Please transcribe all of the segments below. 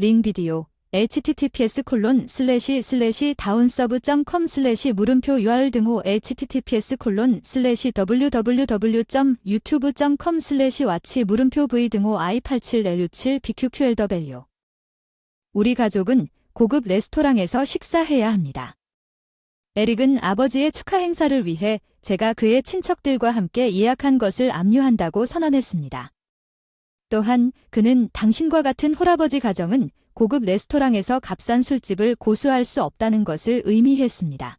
링 비디오 https://downsub.com/ 물음표 URL https://www.youtube.com/watch 물음표 v i87lu7bqqlw 우리 가족은 고급 레스토랑에서 식사해야 합니다. 에릭은 아버지의 축하 행사를 위해 제가 그의 친척들과 함께 예약한 것을 압류한다고 선언했습니다. 또한 그는 당신과 같은 홀아버지 가정은 고급 레스토랑에서 값싼 술집을 고수할 수 없다는 것을 의미했습니다.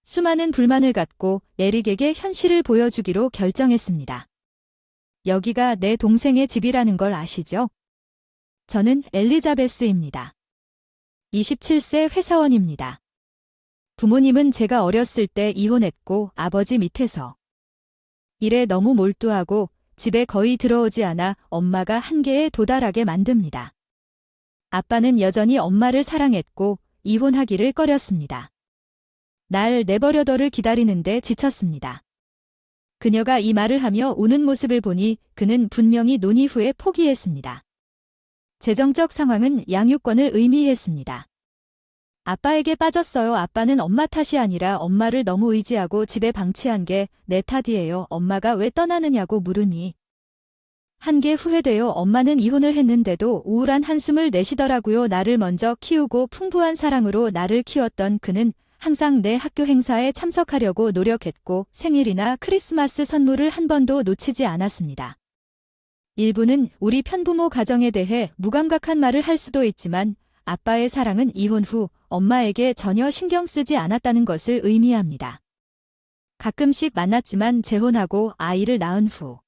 수많은 불만을 갖고 에릭에게 현실을 보여주기로 결정했습니다. 여기가 내 동생의 집이라는 걸 아시죠? 저는 엘리자베스입니다. 27세 회사원입니다. 부모님은 제가 어렸을 때 이혼했고 아버지 밑에서 일에 너무 몰두하고 집에 거의 들어오지 않아 엄마가 한계에 도달하게 만듭니다. 아빠는 여전히 엄마를 사랑했고 이혼하기를 꺼렸습니다. 날 내버려둬를 기다리는데 지쳤습니다. 그녀가 이 말을 하며 우는 모습을 보니 그는 분명히 논의 후에 포기했습니다. 재정적 상황은 양육권을 의미했습니다. 아빠에게 빠졌어요. 아빠는 엄마 탓이 아니라 엄마를 너무 의지하고 집에 방치한 게 내 탓이에요. 엄마가 왜 떠나느냐고 물으니 한게 후회돼요. 엄마는 이혼을 했는데도 우울한 한숨을 내쉬더라고요. 나를 먼저 키우고 풍부한 사랑으로 나를 키웠던 그는 항상 내 학교 행사에 참석하려고 노력했고 생일이나 크리스마스 선물을 한 번도 놓치지 않았습니다. 일부는 우리 편부모 가정에 대해 무감각한 말을 할 수도 있지만 아빠의 사랑은 이혼 후 엄마에게 전혀 신경 쓰지 않았다는 것을 의미합니다. 가끔씩 만났지만 재혼하고 아이를 낳은 후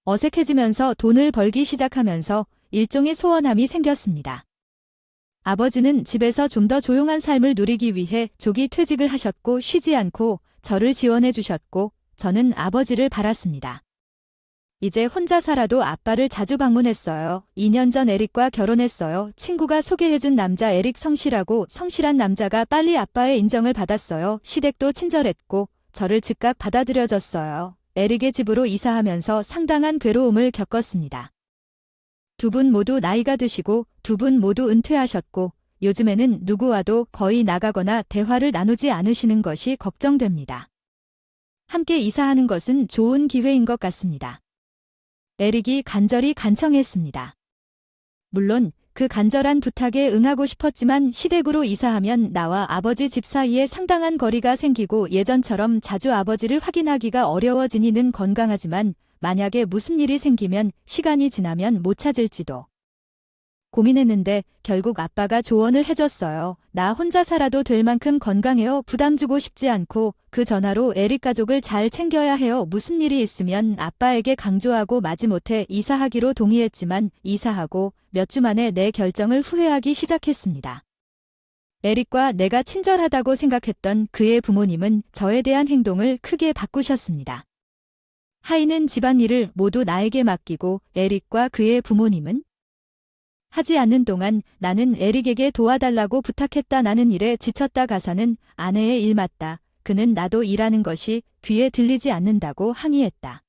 어색해지면서 돈을 벌기 시작하면서 일종의 소원함이 생겼습니다. 아버지는 집에서 좀 더 조용한 삶을 누리기 위해 조기 퇴직을 하셨고 쉬지 않고 저를 지원해 주셨고 저는 아버지를 바랐습니다. 이제 혼자 살아도 아빠를 자주 방문했어요. 2년 전 에릭과 결혼했어요. 친구가 소개해준 남자 에릭 성실하고 성실한 남자가 빨리 아빠의 인정을 받았어요. 시댁도 친절했고 저를 즉각 받아들여줬어요. 에릭의 집으로 이사하면서 상당한 괴로움을 겪었습니다. 두 분 모두 나이가 드시고 두 분 모두 은퇴하셨고 요즘에는 누구와도 거의 나가거나 대화를 나누지 않으시는 것이 걱정됩니다. 함께 이사하는 것은 좋은 기회인 것 같습니다. 에릭이 간절히 간청했습니다. 물론 그 간절한 부탁에 응하고 싶었지만 시댁으로 이사하면 나와 아버지 집 사이에 상당한 거리가 생기고 예전처럼 자주 아버지를 확인하기가 어려워지니는 건강하지만 만약에 무슨 일이 생기면 시간이 지나면 못 찾을지도 고민했는데 결국 아빠가 조언을 해줬어요. 나 혼자 살아도 될 만큼 건강해요. 부담 주고 싶지 않고 그 전화로 에릭 가족을 잘 챙겨야 해요. 무슨 일이 있으면 아빠에게 강조하고 마지못해 이사하기로 동의했지만 이사하고 몇 주 만에 내 결정을 후회하기 시작했습니다. 에릭과 내가 친절하다고 생각했던 그의 부모님은 저에 대한 행동을 크게 바꾸셨습니다. 하이는 집안일을 모두 나에게 맡기고 에릭과 그의 부모님은 하지 않는 동안 나는 에릭에게 도와달라고 부탁했다. 나는 일에 지쳤다. 가사는 아내의 일 맞다. 그는 나도 일하는 것이 귀에 들리지 않는다고 항의했다.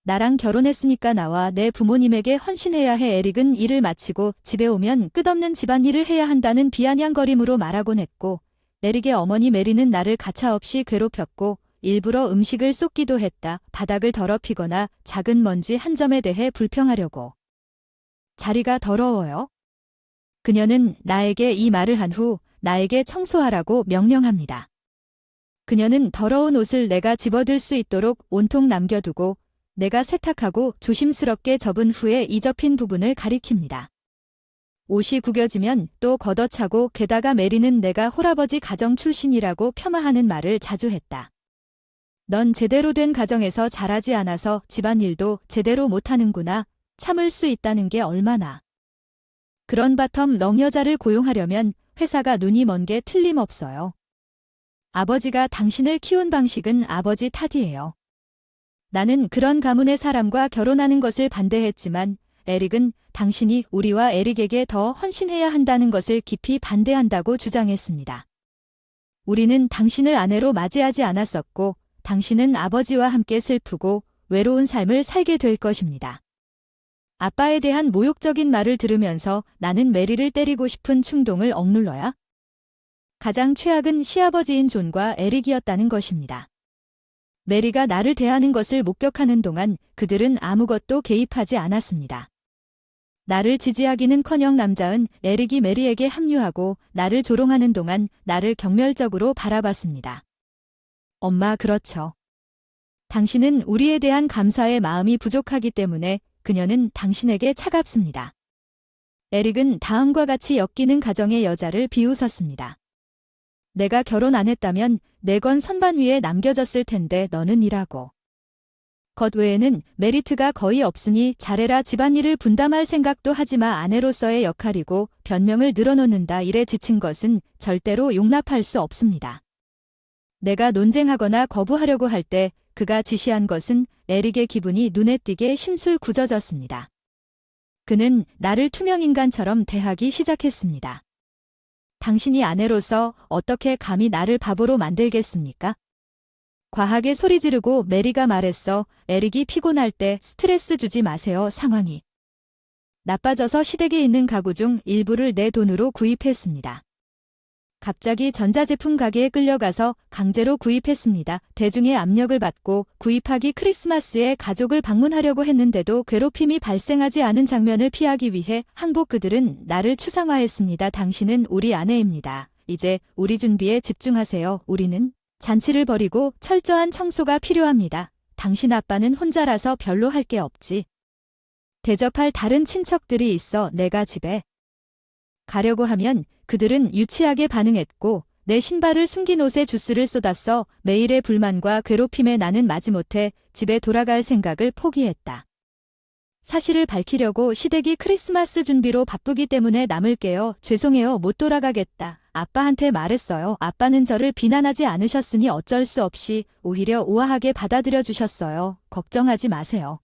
나랑 결혼했으니까 나와 내 부모님에게 헌신해야 해. 에릭은 일을 마치고 집에 오면 끝없는 집안일을 해야 한다는 비아냥거림으로 말하곤 했고 에릭의 어머니 메리는 나를 가차없이 괴롭혔고 일부러 음식을 쏟기도 했다. 바닥을 더럽히거나 작은 먼지 한 점에 대해 불평하려고. 자리가 더러워요? 그녀는 나에게 이 말을 한 후 나에게 청소하라고 명령합니다. 그녀는 더러운 옷을 내가 집어들 수 있도록 온통 남겨두고 내가 세탁하고 조심스럽게 접은 후에 이접힌 부분을 가리킵니다. 옷이 구겨지면 또 걷어차고 게다가 메리는 내가 홀아버지 가정 출신이라고 폄하하는 말을 자주 했다. 넌 제대로 된 가정에서 자라지 않아서 집안일도 제대로 못하는구나. 참을 수 있다는 게 얼마나. 그런 바텀 렁 여자를 고용하려면 회사가 눈이 먼 게 틀림없어요. 아버지가 당신을 키운 방식은 아버지 탓이에요. 나는 그런 가문의 사람과 결혼하는 것을 반대했지만 에릭은 당신이 우리와 에릭에게 더 헌신해야 한다는 것을 깊이 반대한다고 주장했습니다. 우리는 당신을 아내로 맞이하지 않았었고 당신은 아버지와 함께 슬프고 외로운 삶을 살게 될 것입니다. 아빠에 대한 모욕적인 말을 들으면서 나는 메리를 때리고 싶은 충동을 억눌러야 가장 최악은 시아버지인 존과 에릭이었다는 것입니다. 메리가 나를 대하는 것을 목격하는 동안 그들은 아무것도 개입하지 않았습니다. 나를 지지하기는커녕 남자은 에릭이 메리에게 합류하고 나를 조롱하는 동안 나를 경멸적으로 바라봤습니다. 엄마, 그렇죠. 당신은 우리에 대한 감사의 마음이 부족하기 때문에 그녀는 당신에게 차갑습니다. 에릭은 다음과 같이 엮이는 가정의 여자를 비웃었습니다. 내가 결혼 안 했다면 내 건 선반 위에 남겨졌을 텐데 너는 일하고. 것 외에는 메리트가 거의 없으니 잘해라. 집안일을 분담할 생각도 하지마. 아내로서의 역할이고 변명을 늘어놓는다. 일에 지친 것은 절대로 용납할 수 없습니다. 내가 논쟁하거나 거부하려고 할 때 그가 지시한 것은 에릭의 기분이 눈에 띄게 심술 굳어졌습니다. 그는 나를 투명인간처럼 대하기 시작했습니다. 당신이 아내로서 어떻게 감히 나를 바보로 만들겠습니까? 과하게 소리 지르고 메리가 말했어. 에릭이 피곤할 때 스트레스 주지 마세요. 상황이 나빠져서 시댁에 있는 가구 중 일부를 내 돈으로 구입했습니다. 갑자기 전자제품 가게에 끌려가서 강제로 구입했습니다. 대중의 압력을 받고 구입하기 크리스마스에 가족을 방문하려고 했는데도 괴롭힘이 발생하지 않은 장면을 피하기 위해 항복 그들은 나를 추상화했습니다. 당신은 우리 아내입니다. 이제 우리 준비에 집중하세요. 우리는 잔치를 벌이고 철저한 청소가 필요합니다. 당신 아빠는 혼자라서 별로 할 게 없지. 대접할 다른 친척들이 있어. 내가 집에 가려고 하면 그들은 유치하게 반응했고 내 신발을 숨긴 옷에 주스를 쏟았어. 매일의 불만과 괴롭힘에 나는 마지못해 집에 돌아갈 생각을 포기했다. 사실을 밝히려고 시댁이 크리스마스 준비로 바쁘기 때문에 남을게요. 죄송해요. 못 돌아가겠다. 아빠한테 말했어요. 아빠는 저를 비난하지 않으셨으니 어쩔 수 없이 오히려 우아하게 받아들여 주셨어요. 걱정하지 마세요.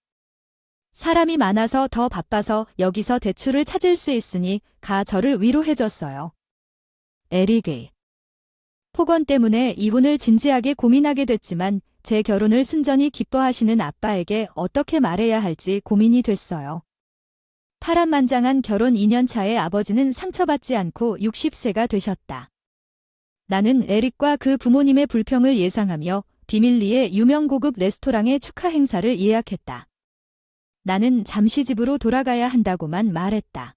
사람이 많아서 더 바빠서 여기서 대출을 찾을 수 있으니 가 저를 위로해줬어요. 에릭의 폭언 때문에 이혼을 진지하게 고민하게 됐지만 제 결혼을 순전히 기뻐하시는 아빠에게 어떻게 말해야 할지 고민이 됐어요. 파란만장한 결혼 2년 차의 아버지는 상처받지 않고 60세가 되셨다. 나는 에릭과 그 부모님의 불평을 예상하며 비밀리에 유명 고급 레스토랑의 축하 행사를 예약했다. 나는 잠시 집으로 돌아가야 한다고만 말했다.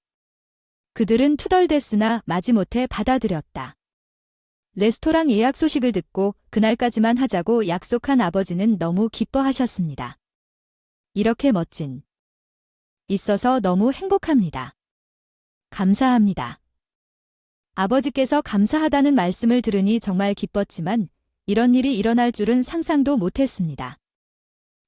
그들은 투덜댔으나 마지못해 받아들였다. 레스토랑 예약 소식을 듣고 그날까지만 하자고 약속한 아버지는 너무 기뻐하셨습니다. 이렇게 멋진 있어서 너무 행복합니다. 감사합니다. 아버지께서 감사하다는 말씀을 들으니 정말 기뻤지만 이런 일이 일어날 줄은 상상도 못했습니다.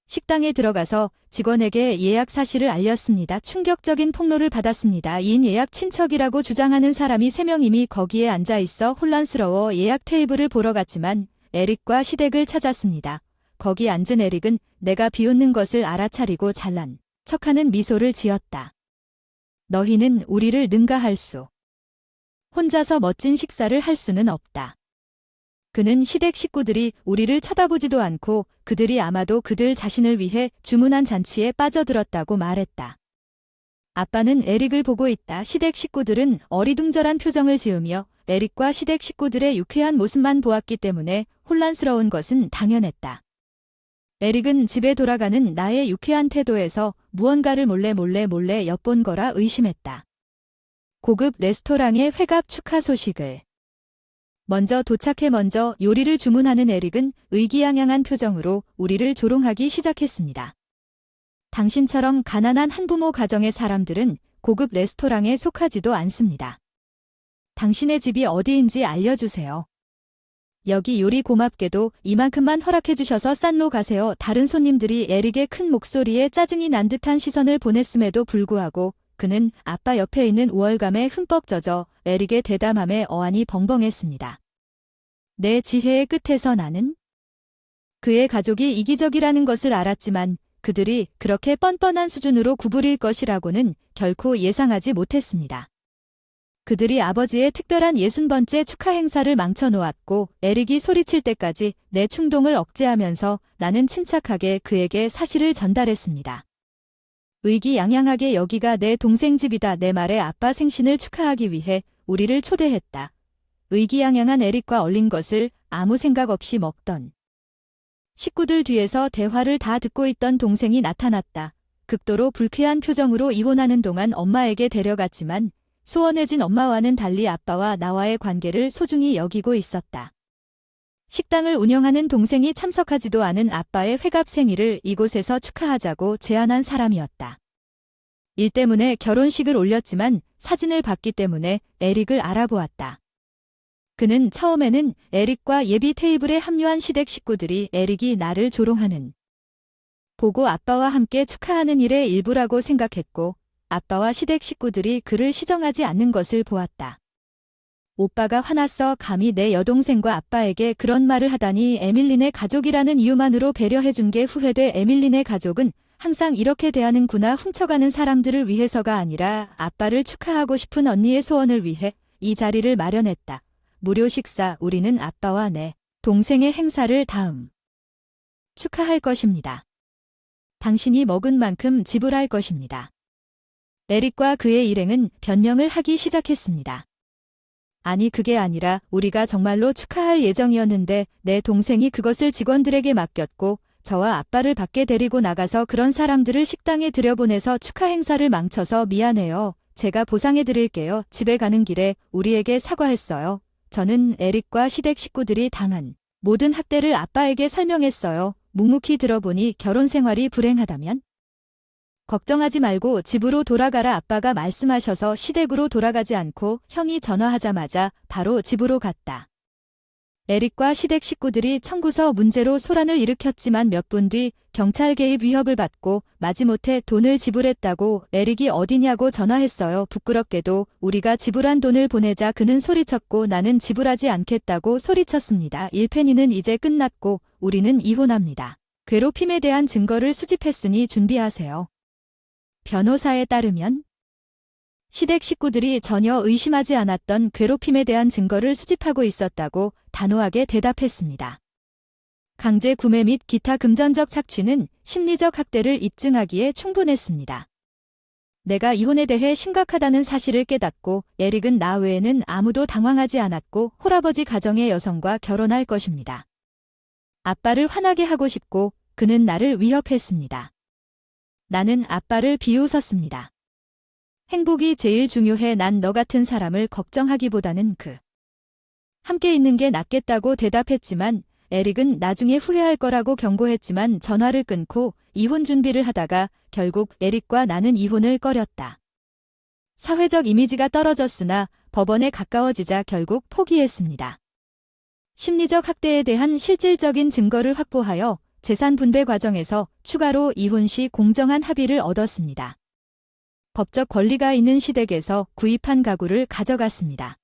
식당에 들어가서 직원에게 예약 사실을 알렸습니다. 충격적인 폭로를 받았습니다. 이인 예약 친척이라고 주장하는 사람이 3명 이미 거기에 앉아 있어 혼란스러워 예약 테이블을 보러 갔지만 에릭과 시댁을 찾았습니다. 거기 앉은 에릭은 내가 비웃는 것을 알아차리고 잘난 척하는 미소를 지었다. 너희는 우리를 능가할 수. 혼자서 멋진 식사를 할 수는 없다. 그는 시댁 식구들이 우리를 쳐다보지도 않고 그들이 아마도 그들 자신을 위해 주문한 잔치에 빠져들었다고 말했다. 아빠는 에릭을 보고 있다. 시댁 식구들은 어리둥절한 표정을 지으며 에릭과 시댁 식구들의 유쾌한 모습만 보았기 때문에 혼란스러운 것은 당연했다. 에릭은 집에 돌아가는 나의 유쾌한 태도에서 무언가를 몰래 엿본 거라 의심했다. 고급 레스토랑의 회갑 축하 소식을 먼저 도착해 먼저 요리를 주문하는 에릭은 의기양양한 표정으로 우리를 조롱하기 시작했습니다. 당신처럼 가난한 한부모 가정의 사람들은 고급 레스토랑에 속하지도 않습니다. 당신의 집이 어디인지 알려주세요. 여기 요리 고맙게도 이만큼만 허락해 주셔서 싼로 가세요. 다른 손님들이 에릭의 큰 목소리에 짜증이 난 듯한 시선을 보냈음에도 불구하고 그는 아빠 옆에 있는 우월감에 흠뻑 젖어 에릭의 대담함에 어안이 벙벙했습니다. 내 지혜의 끝에서 나는 그의 가족이 이기적이라는 것을 알았지만 그들이 그렇게 뻔뻔한 수준으로 구부릴 것이라고는 결코 예상하지 못했습니다. 그들이 아버지의 특별한 60번째 축하 행사를 망쳐놓았고 에릭이 소리칠 때까지 내 충동을 억제하면서 나는 침착하게 그에게 사실을 전달했습니다. 의기양양하게 여기가 내 동생 집이다. 내 말에 아빠 생신을 축하하기 위해 우리를 초대했다. 의기양양한 에릭과 얼린 것을 아무 생각 없이 먹던 식구들 뒤에서 대화를 다 듣고 있던 동생이 나타났다. 극도로 불쾌한 표정으로 이혼하는 동안 엄마에게 데려갔지만 소원해진 엄마와는 달리 아빠와 나와의 관계를 소중히 여기고 있었다. 식당을 운영하는 동생이 참석하지도 않은 아빠의 회갑 생일을 이곳에서 축하하자고 제안한 사람이었다. 일 때문에 결혼식을 올렸지만 사진을 봤기 때문에 에릭을 알아보았다. 그는 처음에는 에릭과 예비 테이블에 합류한 시댁 식구들이 에릭이 나를 조롱하는 보고 아빠와 함께 축하하는 일의 일부라고 생각했고 아빠와 시댁 식구들이 그를 시정하지 않는 것을 보았다. 오빠가 화났어. 감히 내 여동생과 아빠에게 그런 말을 하다니. 에밀린의 가족이라는 이유만으로 배려해준 게 후회돼. 에밀린의 가족은 항상 이렇게 대하는구나. 훔쳐가는 사람들을 위해서가 아니라 아빠를 축하하고 싶은 언니의 소원을 위해 이 자리를 마련했다. 무료 식사. 우리는 아빠와 내 동생의 행사를 다음 축하할 것입니다. 당신이 먹은 만큼 지불할 것입니다. 에릭과 그의 일행은 변명을 하기 시작했습니다. 아니 그게 아니라 우리가 정말로 축하할 예정이었는데 내 동생이 그것을 직원들에게 맡겼고 저와 아빠를 밖에 데리고 나가서 그런 사람들을 식당에 들여보내서 축하 행사를 망쳐서 미안해요. 제가 보상해드릴게요. 집에 가는 길에 우리에게 사과했어요. 저는 에릭과 시댁 식구들이 당한 모든 학대를 아빠에게 설명했어요. 묵묵히 들어보니 결혼 생활이 불행하다면? 걱정하지 말고 집으로 돌아가라. 아빠가 말씀하셔서 시댁으로 돌아가지 않고 형이 전화하자마자 바로 집으로 갔다. 에릭과 시댁 식구들이 청구서 문제로 소란을 일으켰지만 몇 분 뒤 경찰 개입 위협을 받고 마지못해 돈을 지불했다고. 에릭이 어디냐고 전화했어요. 부끄럽게도 우리가 지불한 돈을 보내자 그는 소리쳤고 나는 지불하지 않겠다고 소리쳤습니다. 일페니는 이제 끝났고 우리는 이혼합니다. 괴롭힘에 대한 증거를 수집했으니 준비하세요. 변호사에 따르면 시댁 식구들이 전혀 의심하지 않았던 괴롭힘에 대한 증거를 수집하고 있었다고 단호하게 대답했습니다. 강제 구매 및 기타 금전적 착취는 심리적 학대를 입증하기에 충분했습니다. 내가 이혼에 대해 심각하다는 사실을 깨닫고 에릭은 나 외에는 아무도 당황하지 않았고 홀아버지 가정의 여성과 결혼할 것입니다. 아빠를 화나게 하고 싶고 그는 나를 위협했습니다. 나는 아빠를 비웃었습니다. 행복이 제일 중요해. 난 너 같은 사람을 걱정하기보다는 함께 있는 게 낫겠다고 대답했지만 에릭은 나중에 후회할 거라고 경고했지만 전화를 끊고 이혼 준비를 하다가 결국 에릭과 나는 이혼을 꺼렸다. 사회적 이미지가 떨어졌으나 법원에 가까워지자 결국 포기했습니다. 심리적 학대에 대한 실질적인 증거를 확보하여 재산 분배 과정에서 추가로 이혼 시 공정한 합의를 얻었습니다. 법적 권리가 있는 시댁에서 구입한 가구를 가져갔습니다.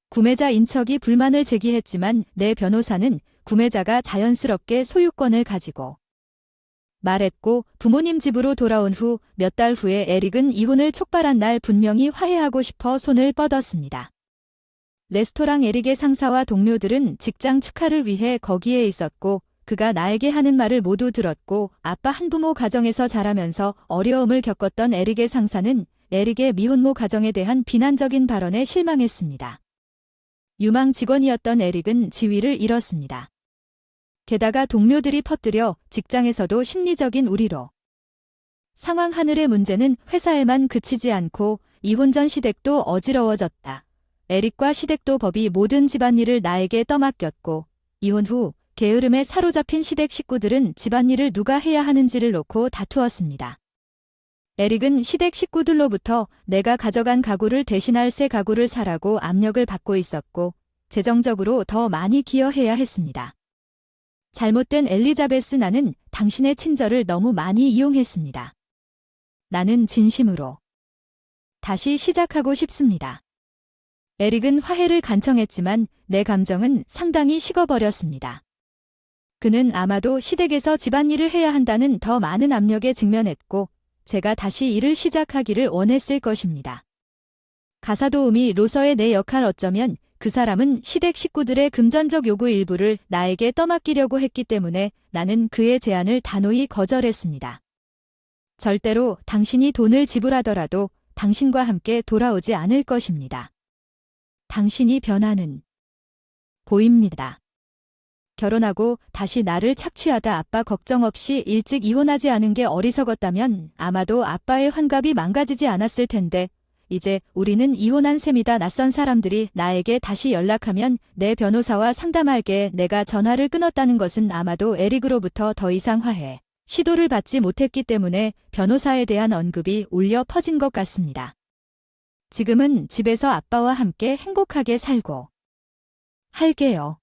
구매자 인척이 불만을 제기했지만 내 변호사는 구매자가 자연스럽게 소유권을 가지고 말했고 부모님 집으로 돌아온 후 몇 달 후에 에릭은 이혼을 촉발한 날 분명히 화해하고 싶어 손을 뻗었습니다. 레스토랑 에릭의 상사와 동료들은 직장 축하를 위해 거기에 있었고 그가 나에게 하는 말을 모두 들었고 아빠 한부모 가정에서 자라면서 어려움을 겪었던 에릭의 상사는 에릭의 미혼모 가정에 대한 비난적인 발언에 실망했습니다. 유망 직원이었던 에릭은 지위를 잃었습니다. 게다가 동료들이 퍼뜨려 직장에서도 심리적인 우리로 상황 하늘의 문제는 회사에만 그치지 않고 이혼 전 시댁도 어지러워졌다. 에릭과 시댁도 법이 모든 집안일을 나에게 떠맡겼고 이혼 후 게으름에 사로잡힌 시댁 식구들은 집안일을 누가 해야 하는지를 놓고 다투었습니다. 에릭은 시댁 식구들로부터 내가 가져간 가구를 대신할 새 가구를 사라고 압력을 받고 있었고 재정적으로 더 많이 기여해야 했습니다. 잘못된 엘리자베스. 나는 당신의 친절을 너무 많이 이용했습니다. 나는 진심으로 다시 시작하고 싶습니다. 에릭은 화해를 간청했지만 내 감정은 상당히 식어버렸습니다. 그는 아마도 시댁에서 집안일을 해야 한다는 더 많은 압력에 직면했고 제가 다시 일을 시작하기를 원했을 것입니다. 가사도우미 로서의 내 역할. 어쩌면 그 사람은 시댁 식구들의 금전적 요구 일부를 나에게 떠맡기려고 했기 때문에 나는 그의 제안을 단호히 거절했습니다. 절대로 당신이 돈을 지불하더라도 당신과 함께 돌아오지 않을 것입니다. 당신이 변화는 보입니다. 결혼하고 다시 나를 착취하다 아빠 걱정 없이 일찍 이혼하지 않은 게 어리석었다면 아마도 아빠의 환갑이 망가지지 않았을 텐데 이제 우리는 이혼한 셈이다. 낯선 사람들이 나에게 다시 연락하면 내 변호사와 상담할게. 내가 전화를 끊었다는 것은 아마도 에릭으로부터 더 이상 화해 시도를 받지 못했기 때문에 변호사에 대한 언급이 울려 퍼진 것 같습니다. 지금은 집에서 아빠와 함께 행복하게 살고 할게요.